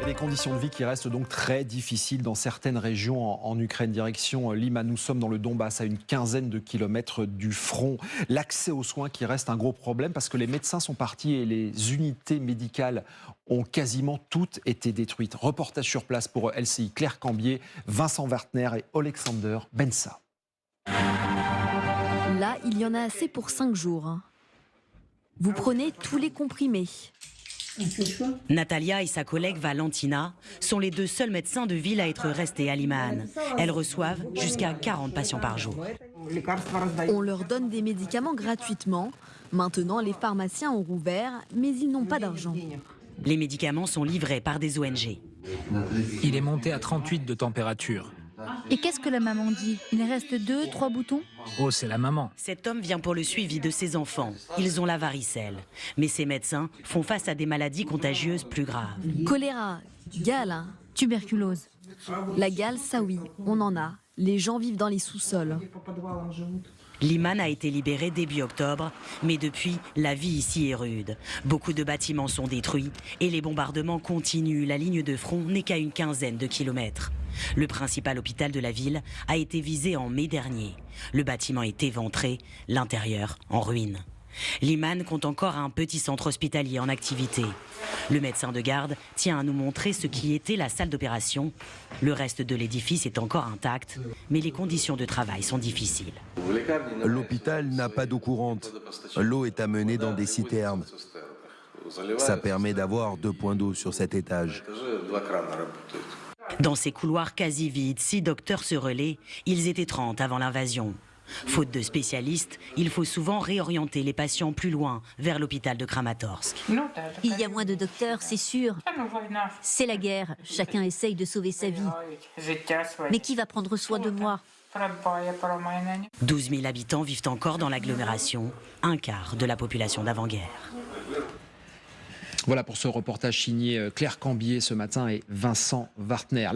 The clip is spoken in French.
Des conditions de vie qui restent donc très difficiles dans certaines régions en Ukraine. Direction Lima, nous sommes dans le Donbass, à une quinzaine de kilomètres du front. L'accès aux soins qui reste un gros problème parce que les médecins sont partis et les unités médicales ont quasiment toutes été détruites. Reportage sur place pour LCI, Claire Cambier, Vincent Wartner et Alexander Bensa. Là, il y en a assez pour 5 jours. Vous prenez tous les comprimés. Natalia et sa collègue Valentina sont les deux seuls médecins de ville à être restés à Liman. Elles reçoivent jusqu'à 40 patients par jour. On leur donne des médicaments gratuitement. Maintenant, les pharmaciens ont rouvert, mais ils n'ont pas d'argent. Les médicaments sont livrés par des ONG. Il est monté à 38 de température. Et qu'est-ce que la maman dit? Il reste 2, 3 boutons? Oh, c'est la maman. Cet homme vient pour le suivi de ses enfants. Ils ont la varicelle. Mais ces médecins font face à des maladies contagieuses plus graves. Choléra, gale. Tuberculose. La gale, ça oui, on en a. Les gens vivent dans les sous-sols. Liman a été libéré début octobre, mais depuis, la vie ici est rude. Beaucoup de bâtiments sont détruits et les bombardements continuent. La ligne de front n'est qu'à une quinzaine de kilomètres. Le principal hôpital de la ville a été visé en mai dernier. Le bâtiment est éventré, l'intérieur en ruine. Liman compte encore un petit centre hospitalier en activité. Le médecin de garde tient à nous montrer ce qui était la salle d'opération. Le reste de l'édifice est encore intact, mais les conditions de travail sont difficiles. L'hôpital n'a pas d'eau courante. L'eau est amenée dans des citernes. Ça permet d'avoir 2 points d'eau sur cet étage. Dans ces couloirs quasi vides, 6 docteurs se relaient. Ils étaient 30 avant l'invasion. Faute de spécialistes, il faut souvent réorienter les patients plus loin, vers l'hôpital de Kramatorsk. Il y a moins de docteurs, c'est sûr. C'est la guerre, chacun essaye de sauver sa vie. Mais qui va prendre soin de moi? 12 000 habitants vivent encore dans l'agglomération, un quart de la population d'avant-guerre. Voilà pour ce reportage signé Claire Cambier ce matin et Vincent Wartner.